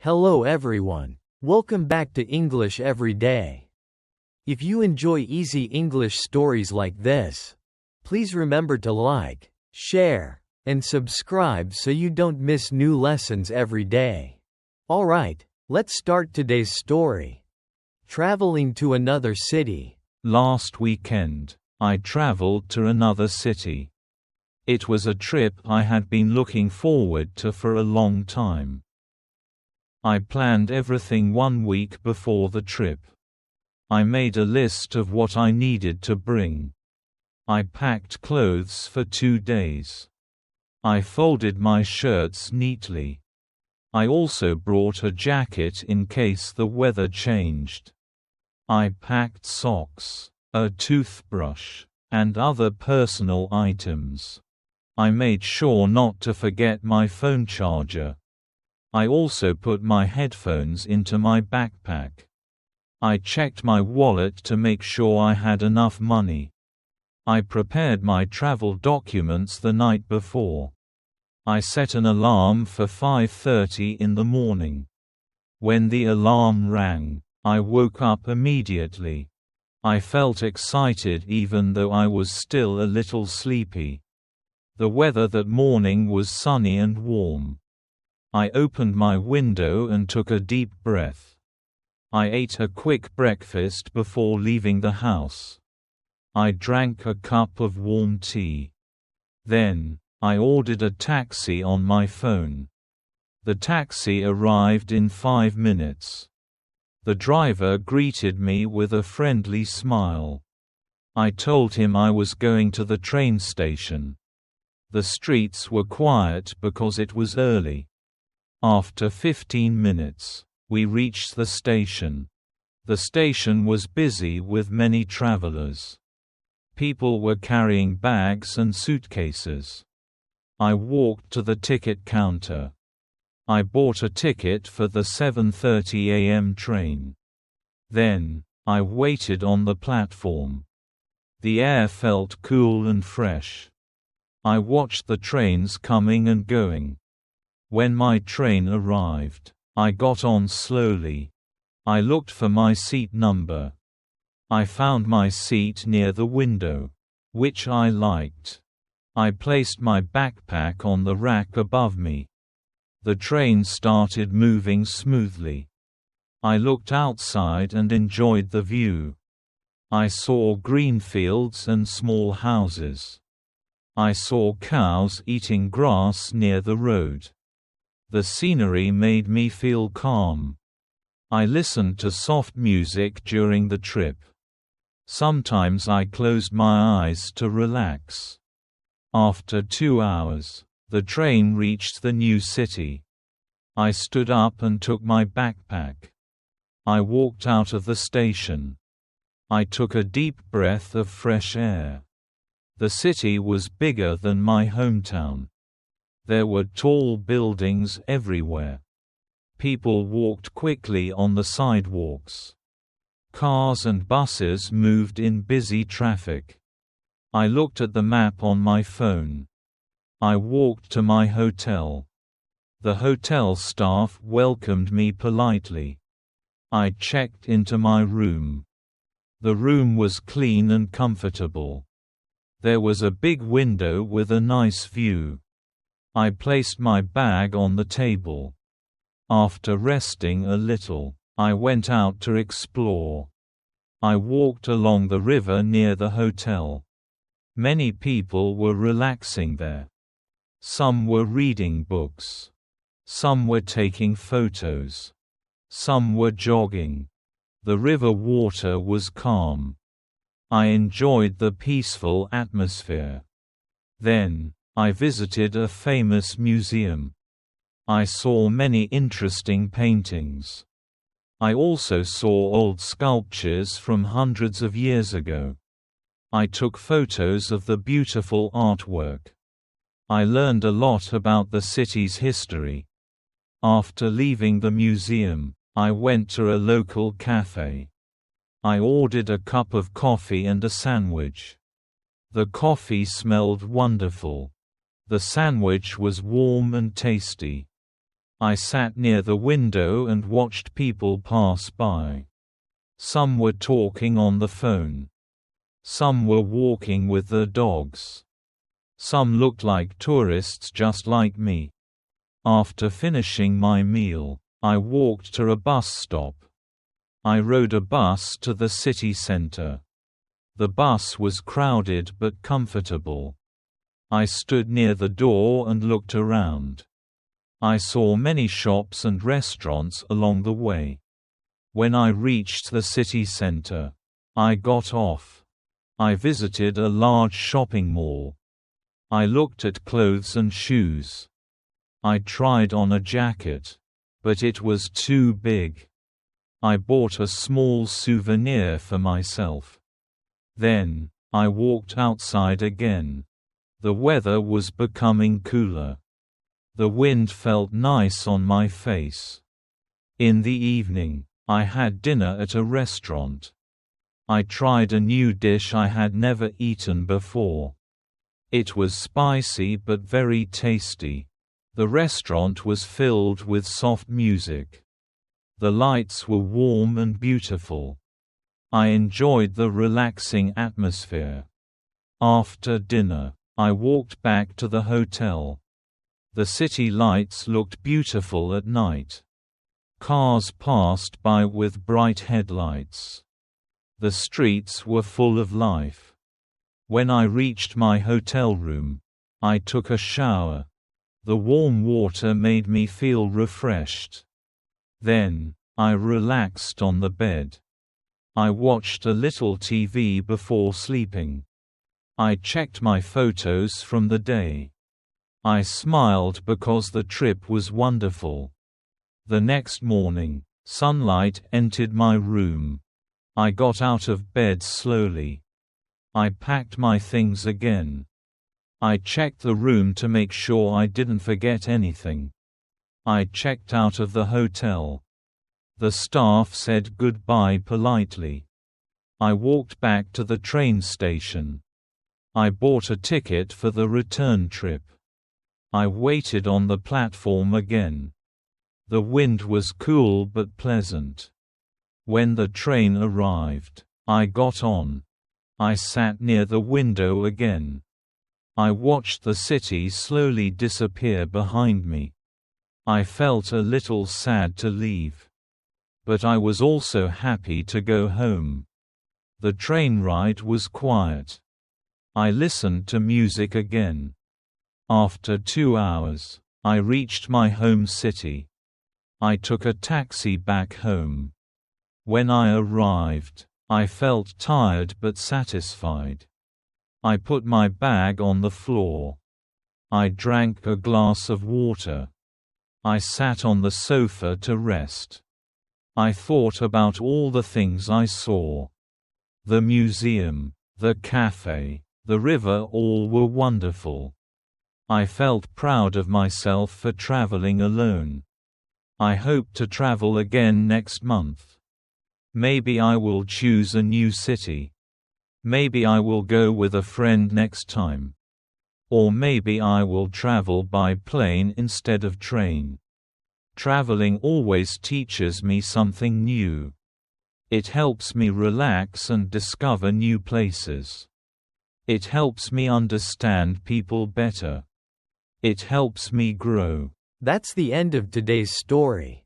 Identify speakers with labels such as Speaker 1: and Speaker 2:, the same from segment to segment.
Speaker 1: Hello everyone. Welcome back to English Every Day. If you enjoy easy English stories like this, please remember to like, share, and subscribe so you don't miss new lessons every day. Alright, let's start today's story. Traveling to another city.
Speaker 2: Last weekend, I traveled to another city. It was a trip I had been looking forward to for a long time. I planned everything 1 week before the trip. I made a list of what I needed to bring. I packed clothes for 2 days. I folded my shirts neatly. I also brought a jacket in case the weather changed. I packed socks, a toothbrush, and other personal items. I made sure not to forget my phone charger. I also put my headphones into my backpack. I checked my wallet to make sure I had enough money. I prepared my travel documents the night before. I set an alarm for 5:30 in the morning. When the alarm rang, I woke up immediately. I felt excited even though I was still a little sleepy. The weather that morning was sunny and warm. I opened my window and took a deep breath. I ate a quick breakfast before leaving the house. I drank a cup of warm tea. Then, I ordered a taxi on my phone. The taxi arrived in 5 minutes. The driver greeted me with a friendly smile. I told him I was going to the train station. The streets were quiet because it was early. After 15 minutes, we reached the station. The station was busy with many travelers. People were carrying bags and suitcases. I walked to the ticket counter. I bought a ticket for the 7:30 a.m. train. Then, I waited on the platform. The air felt cool and fresh. I watched the trains coming and going. When my train arrived, I got on slowly. I looked for my seat number. I found my seat near the window, which I liked. I placed my backpack on the rack above me. The train started moving smoothly. I looked outside and enjoyed the view. I saw green fields and small houses. I saw cows eating grass near the road. The scenery made me feel calm. I listened to soft music during the trip. Sometimes I closed my eyes to relax. After 2 hours, the train reached the new city. I stood up and took my backpack. I walked out of the station. I took a deep breath of fresh air. The city was bigger than my hometown. There were tall buildings everywhere. People walked quickly on the sidewalks. Cars and buses moved in busy traffic. I looked at the map on my phone. I walked to my hotel. The hotel staff welcomed me politely. I checked into my room. The room was clean and comfortable. There was a big window with a nice view. I placed my bag on the table. After resting a little, I went out to explore. I walked along the river near the hotel. Many people were relaxing there. Some were reading books. Some were taking photos. Some were jogging. The river water was calm. I enjoyed the peaceful atmosphere. Then, I visited a famous museum. I saw many interesting paintings. I also saw old sculptures from hundreds of years ago. I took photos of the beautiful artwork. I learned a lot about the city's history. After leaving the museum, I went to a local cafe. I ordered a cup of coffee and a sandwich. The coffee smelled wonderful. The sandwich was warm and tasty. I sat near the window and watched people pass by. Some were talking on the phone. Some were walking with their dogs. Some looked like tourists just like me. After finishing my meal, I walked to a bus stop. I rode a bus to the city center. The bus was crowded but comfortable. I stood near the door and looked around. I saw many shops and restaurants along the way. When I reached the city center, I got off. I visited a large shopping mall. I looked at clothes and shoes. I tried on a jacket, but it was too big. I bought a small souvenir for myself. Then, I walked outside again. The weather was becoming cooler. The wind felt nice on my face. In the evening, I had dinner at a restaurant. I tried a new dish I had never eaten before. It was spicy but very tasty. The restaurant was filled with soft music. The lights were warm and beautiful. I enjoyed the relaxing atmosphere. After dinner, I walked back to the hotel. The city lights looked beautiful at night. Cars passed by with bright headlights. The streets were full of life. When I reached my hotel room, I took a shower. The warm water made me feel refreshed. Then, I relaxed on the bed. I watched a little TV before sleeping. I checked my photos from the day. I smiled because the trip was wonderful. The next morning, sunlight entered my room. I got out of bed slowly. I packed my things again. I checked the room to make sure I didn't forget anything. I checked out of the hotel. The staff said goodbye politely. I walked back to the train station. I bought a ticket for the return trip. I waited on the platform again. The wind was cool but pleasant. When the train arrived, I got on. I sat near the window again. I watched the city slowly disappear behind me. I felt a little sad to leave. But I was also happy to go home. The train ride was quiet. I listened to music again. After 2 hours, I reached my home city. I took a taxi back home. When I arrived, I felt tired but satisfied. I put my bag on the floor. I drank a glass of water. I sat on the sofa to rest. I thought about all the things I saw. The museum, the cafe, the river, all were wonderful. I felt proud of myself for traveling alone. I hope to travel again next month. Maybe I will choose a new city. Maybe I will go with a friend next time. Or maybe I will travel by plane instead of train. Traveling always teaches me something new. It helps me relax and discover new places. It helps me understand people better. It helps me grow.
Speaker 1: That's the end of today's story.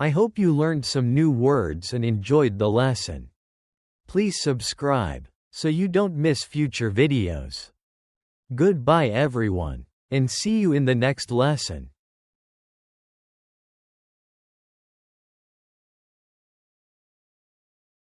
Speaker 1: I hope you learned some new words and enjoyed the lesson. Please subscribe, so you don't miss future videos. Goodbye everyone, and see you in the next lesson.